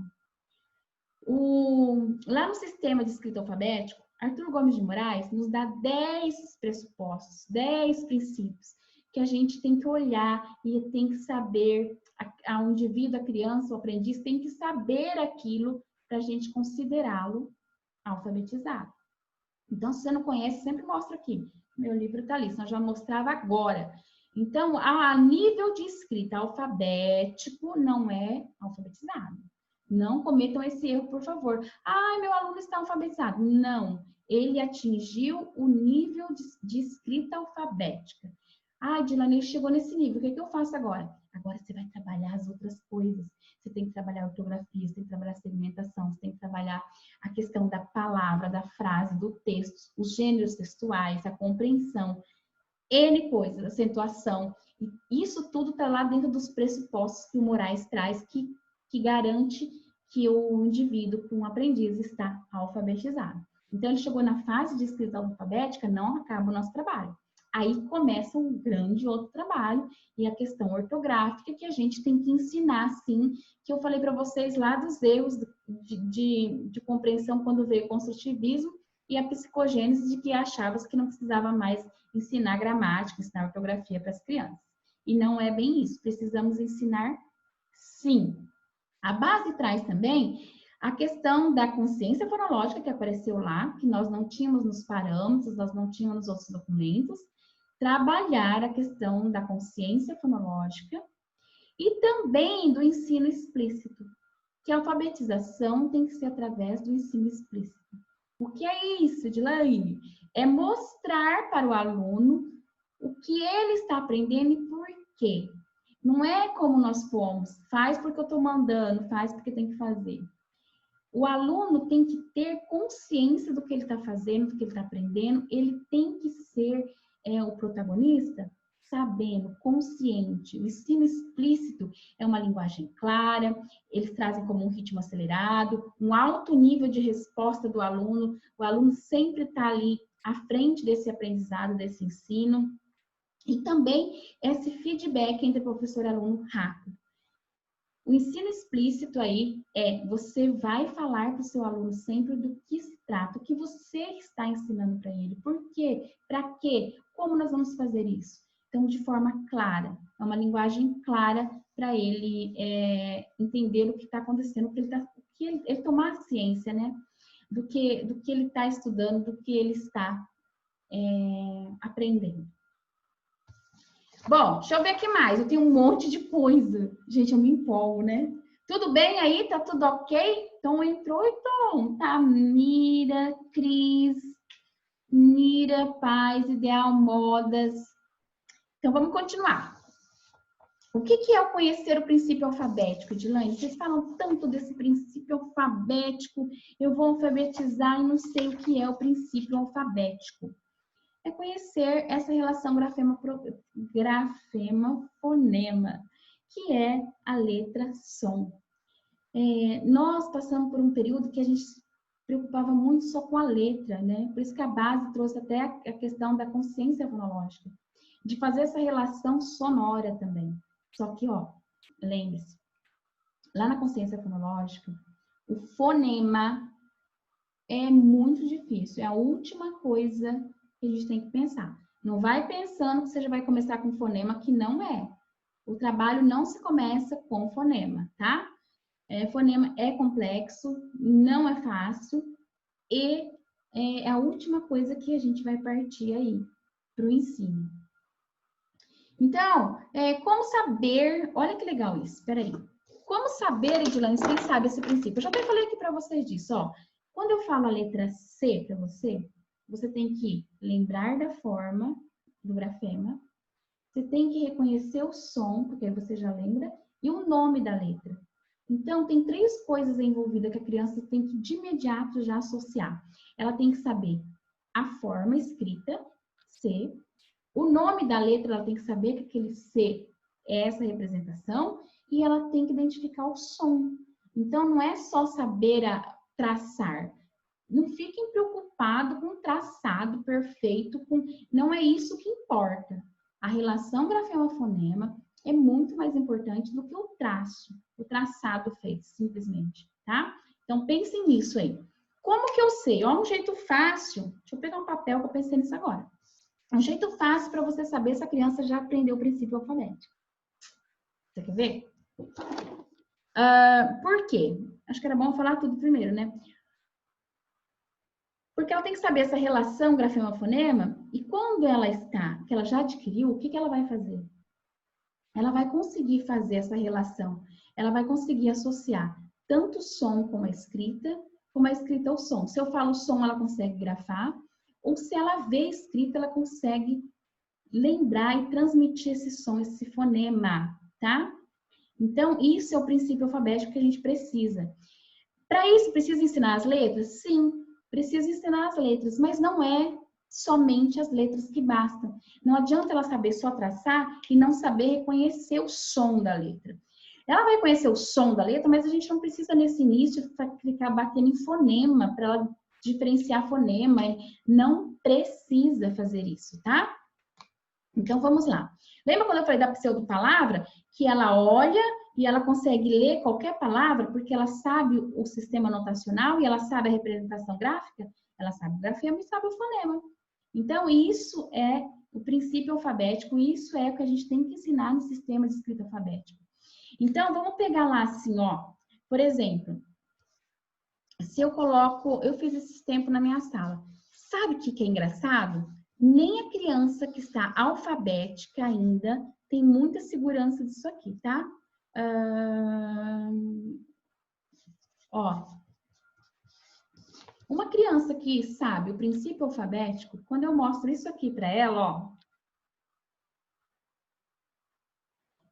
A: Lá no sistema de escrita alfabético, Arthur Gomes de Moraes nos dá 10 pressupostos, 10 princípios que a gente tem que olhar e tem que saber, o indivíduo, a criança, o aprendiz tem que saber aquilo para a gente considerá-lo alfabetizado. Então, se você não conhece, sempre mostra aqui. Meu livro está ali, senão eu já mostrava agora. Então, a nível de escrita alfabético, não é alfabetizado. Não cometam esse erro, por favor. Meu aluno está alfabetizado. Não, ele atingiu o nível de escrita alfabética. Dilane, chegou nesse nível, o que é que eu faço agora? Agora você vai trabalhar as outras coisas. Você tem que trabalhar a ortografia, você tem que trabalhar a segmentação, você tem que trabalhar a questão da palavra, da frase, do texto, os gêneros textuais, a compreensão, N coisas, acentuação. Isso tudo está lá dentro dos pressupostos que o Moraes traz, que garante que o indivíduo, um aprendiz, está alfabetizado. Então, ele chegou na fase de escrita alfabética, não acaba o nosso trabalho. Aí começa um grande outro trabalho e a questão ortográfica que a gente tem que ensinar, sim, que eu falei para vocês lá dos erros de compreensão quando veio o construtivismo e a psicogênese de que achava que não precisava mais ensinar gramática, ensinar ortografia para as crianças. E não é bem isso, precisamos ensinar sim. A base traz também a questão da consciência fonológica que apareceu lá, que nós não tínhamos nos parâmetros, nós não tínhamos nos outros documentos, trabalhar a questão da consciência fonológica e também do ensino explícito, que a alfabetização tem que ser através do ensino explícito. O que é isso, Edilane? É mostrar para o aluno o que ele está aprendendo e por quê. Não é como nós fomos, faz porque eu estou mandando, faz porque tem que fazer. O aluno tem que ter consciência do que ele está fazendo, do que ele está aprendendo, ele tem que ser o protagonista, sabendo, consciente. O ensino explícito é uma linguagem clara, eles trazem como um ritmo acelerado, um alto nível de resposta do aluno, o aluno sempre está ali à frente desse aprendizado, desse ensino, e também esse feedback entre professor e aluno rápido. O ensino explícito aí você vai falar para o seu aluno sempre do que se trata, o que você está ensinando para ele, por quê, para quê, como nós vamos fazer isso. Então, de forma clara, é uma linguagem clara para ele entender o que está acontecendo, ele tomar ciência, né, do que ele está estudando, do que ele está aprendendo. Bom, deixa eu ver aqui mais. Eu tenho um monte de coisa. Gente, eu me empolgo, né? Tudo bem aí? Tá tudo ok? Então, entrou, então. Tamira, Cris, Nira, Paz, Ideal, Modas. Então, vamos continuar. O que é o conhecer o princípio alfabético, Edilane? Vocês falam tanto desse princípio alfabético. Eu vou alfabetizar e não sei o que é o princípio alfabético. É conhecer essa relação grafema-fonema, que é a letra som. Nós passamos por um período que a gente se preocupava muito só com a letra, né? Por isso que a base trouxe até a questão da consciência fonológica, de fazer essa relação sonora também. Só que, lembre-se, lá na consciência fonológica, o fonema é muito difícil, é a última coisa que a gente tem que pensar. Não vai pensando que você já vai começar com fonema, que não é. O trabalho não se começa com fonema, tá? Fonema é complexo, não é fácil e é a última coisa que a gente vai partir aí para o ensino. Então, como saber... Olha que legal isso, espera aí. Como saber, Edilane, se quem sabe esse princípio? Eu já até falei aqui para vocês disso, ó. Quando eu falo a letra C para você, você tem que lembrar da forma do grafema, você tem que reconhecer o som, porque aí você já lembra, e o nome da letra. Então, tem 3 coisas envolvidas que a criança tem que de imediato já associar. Ela tem que saber a forma escrita, C, o nome da letra, ela tem que saber que aquele C é essa representação, e ela tem que identificar o som. Então, não é só saber traçar. Não fiquem preocupados com o traçado perfeito, não é isso que importa. A relação grafema-fonema é muito mais importante do que o traçado feito, simplesmente, tá? Então, pensem nisso aí. Como que eu sei? Ó, um jeito fácil. Deixa eu pegar um papel que eu pensei nisso agora. Um jeito fácil para você saber se a criança já aprendeu o princípio alfabético. Você quer ver? Por quê? Acho que era bom falar tudo primeiro, né? Porque ela tem que saber essa relação grafema-fonema e quando ela está, que ela já adquiriu, o que ela vai fazer? Ela vai conseguir fazer essa relação. Ela vai conseguir associar tanto o som como a escrita ao som. Se eu falo som, ela consegue grafar, ou se ela vê escrita, ela consegue lembrar e transmitir esse som, esse fonema, tá? Então, isso é o princípio alfabético que a gente precisa. Para isso, precisa ensinar as letras? Sim, precisa ensinar as letras, mas não é somente as letras que bastam. Não adianta ela saber só traçar e não saber reconhecer o som da letra. Ela vai conhecer o som da letra, mas a gente não precisa nesse início ficar batendo em fonema para ela diferenciar fonema. Não precisa fazer isso, tá? Então, vamos lá. Lembra quando eu falei da pseudopalavra? Que ela olha e ela consegue ler qualquer palavra porque ela sabe o sistema notacional e ela sabe a representação gráfica? Ela sabe o grafema e sabe o fonema. Então, isso é o princípio alfabético, isso é o que a gente tem que ensinar no sistema de escrita alfabética. Então, vamos pegar lá assim, ó. Por exemplo, se eu coloco... Eu fiz esse tempo na minha sala. Sabe o que é engraçado? Nem a criança que está alfabética ainda tem muita segurança disso aqui, tá? Ó, uma criança que sabe o princípio alfabético, quando eu mostro isso aqui para ela, ó,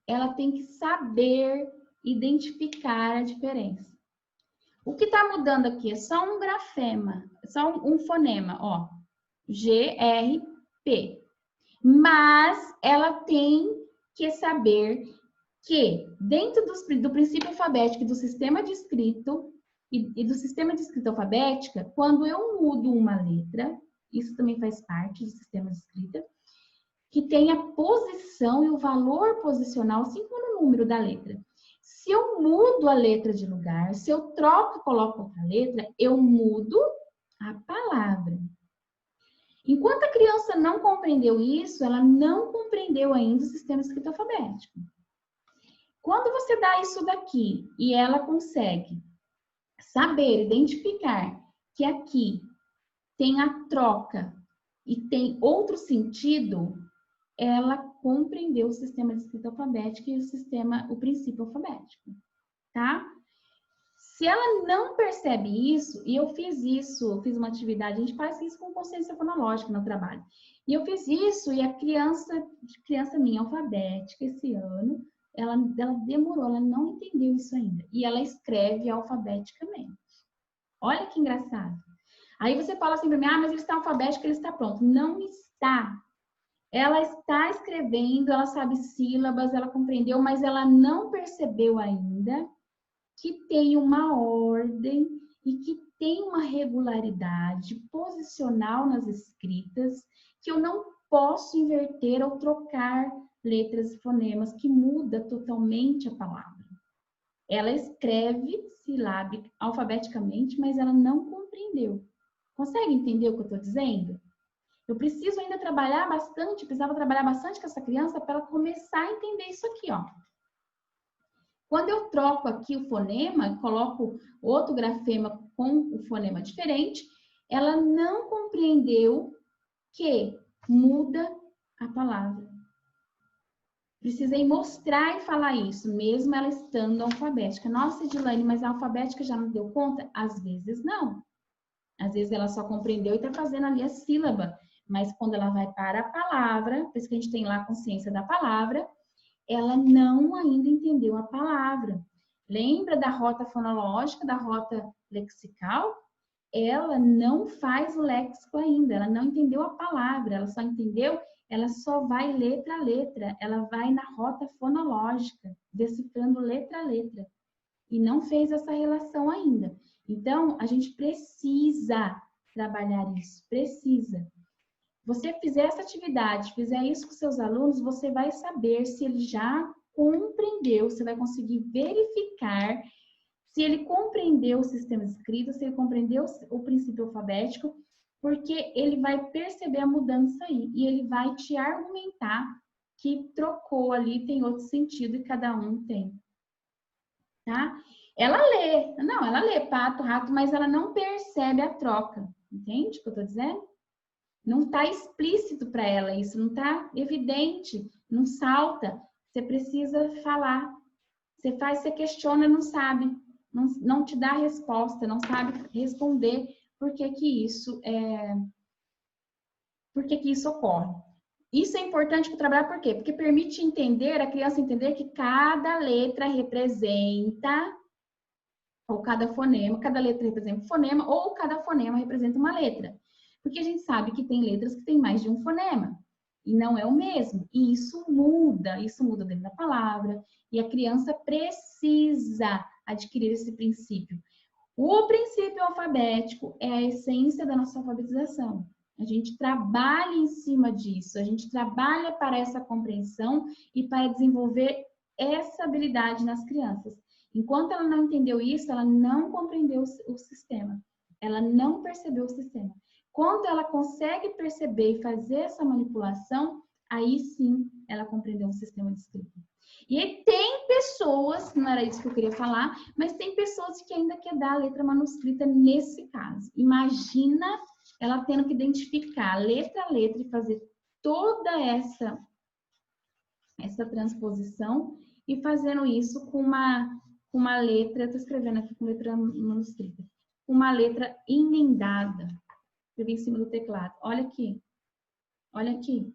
A: ela tem que saber identificar a diferença. O que está mudando aqui é só um grafema, só um fonema, ó, G, R, P. Mas ela tem que saber que dentro do princípio alfabético e do sistema de escrito e do sistema de escrita alfabética, quando eu mudo uma letra, isso também faz parte do sistema de escrita, que tem a posição e o valor posicional, assim como no número da letra. Se eu mudo a letra de lugar, se eu troco e coloco outra letra, eu mudo a palavra. Enquanto a criança não compreendeu isso, ela não compreendeu ainda o sistema de escrita alfabético. Quando você dá isso daqui e ela consegue saber, identificar que aqui tem a troca e tem outro sentido, ela compreendeu o sistema de escrita alfabética e o princípio alfabético, tá? Se ela não percebe isso, e eu fiz isso, fiz uma atividade, a gente faz isso com consciência fonológica no trabalho. E eu fiz isso e a criança minha alfabética esse ano, ela demorou, ela não entendeu isso ainda. E ela escreve alfabeticamente. Olha que engraçado. Aí você fala assim para mim, mas ele está alfabético, ele está pronto. Não está. Ela está escrevendo, ela sabe sílabas, ela compreendeu, mas ela não percebeu ainda que tem uma ordem e que tem uma regularidade posicional nas escritas, que eu não posso inverter ou trocar letras e fonemas, que muda totalmente a palavra. Ela escreve silábica alfabeticamente, mas ela não compreendeu. Consegue entender o que eu estou dizendo? Eu preciso ainda trabalhar bastante, precisava trabalhar bastante com essa criança para ela começar a entender isso aqui, ó. Quando eu troco aqui o fonema, coloco outro grafema com o fonema diferente, ela não compreendeu que muda a palavra. Precisei mostrar e falar isso, mesmo ela estando alfabética. Nossa, Edilane, mas a alfabética já não deu conta? Às vezes não. Às vezes ela só compreendeu e está fazendo ali a sílaba. Mas quando ela vai para a palavra, por isso que a gente tem lá a consciência da palavra, ela não ainda entendeu a palavra. Lembra da rota fonológica, da rota lexical? Ela não faz o léxico ainda, ela não entendeu a palavra, ela só entendeu, ela só vai letra a letra, ela vai na rota fonológica, decifrando letra a letra. E não fez essa relação ainda. Então, a gente precisa trabalhar isso, precisa. Você fizer essa atividade, fizer isso com seus alunos, você vai saber se ele já compreendeu, você vai conseguir verificar se ele compreendeu o sistema escrito, se ele compreendeu o princípio alfabético, porque ele vai perceber a mudança aí e ele vai te argumentar que trocou ali, tem outro sentido e cada um tem, tá? Ela lê pato, rato, mas ela não percebe a troca, entende o que eu tô dizendo? Não está explícito para ela isso, não está evidente, não salta. Você precisa falar. Você faz, você questiona, não sabe, não te dá resposta, não sabe responder por que que isso ocorre. Isso é importante para trabalhar por quê? Porque permite entender, a criança entender que cada letra representa, ou cada letra representa um fonema, ou cada fonema representa uma letra. Porque a gente sabe que tem letras que tem mais de um fonema, e não é o mesmo. E isso muda dentro da palavra, e a criança precisa adquirir esse princípio. O princípio alfabético é a essência da nossa alfabetização. A gente trabalha em cima disso, a gente trabalha para essa compreensão e para desenvolver essa habilidade nas crianças. Enquanto ela não entendeu isso, ela não compreendeu o sistema, ela não percebeu o sistema. Quando ela consegue perceber e fazer essa manipulação, aí sim ela compreendeu um sistema de escrita. E aí tem pessoas, não era isso que eu queria falar, mas tem pessoas que ainda quer dar a letra manuscrita nesse caso. Imagina ela tendo que identificar letra a letra e fazer toda essa transposição e fazendo isso com uma letra, eu estou escrevendo aqui com letra manuscrita, uma letra emendada. Escrevi em cima do teclado. Olha aqui. Olha aqui.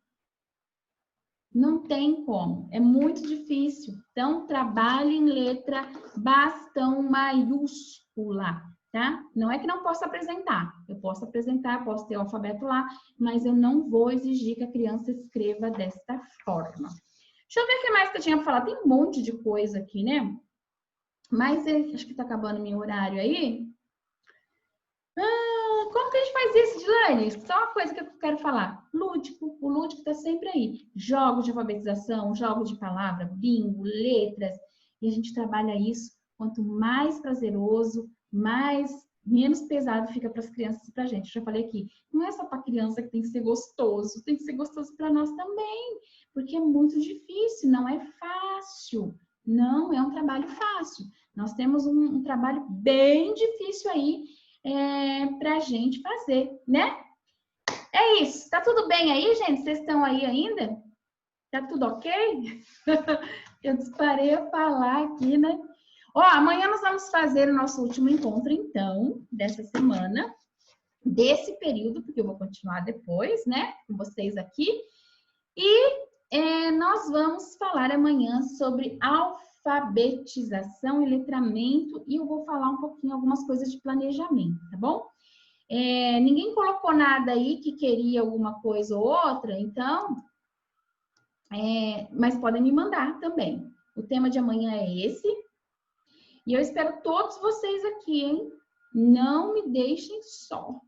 A: Não tem como. É muito difícil. Então, trabalhe em letra bastão maiúscula, tá? Não é que não possa apresentar. Eu posso apresentar, posso ter o alfabeto lá, mas eu não vou exigir que a criança escreva desta forma. Deixa eu ver o que mais que eu tinha pra falar. Tem um monte de coisa aqui, né? Mas acho que tá acabando o meu horário aí. Como que a gente faz isso, Dilane? Só uma coisa que eu quero falar. Lúdico. O lúdico está sempre aí. Jogos de alfabetização, jogos de palavra, bingo, letras. E a gente trabalha isso. Quanto mais prazeroso, menos pesado fica para as crianças e para a gente. Eu já falei aqui. Não é só para a criança que tem que ser gostoso. Tem que ser gostoso para nós também. Porque é muito difícil. Não é fácil. Não é um trabalho fácil. Nós temos um trabalho bem difícil aí. Pra gente fazer, né? É isso. Tá tudo bem aí, gente? Vocês estão aí ainda? Tá tudo ok? Eu disparei a falar aqui, né? Ó, amanhã nós vamos fazer o nosso último encontro, então, dessa semana, desse período, porque eu vou continuar depois, né? Com vocês aqui. E nós vamos falar amanhã sobre alfabetização e letramento, e eu vou falar um pouquinho algumas coisas de planejamento, tá bom? Ninguém colocou nada aí que queria alguma coisa ou outra, então, mas podem me mandar também. O tema de amanhã é esse, e eu espero todos vocês aqui, hein? Não me deixem só.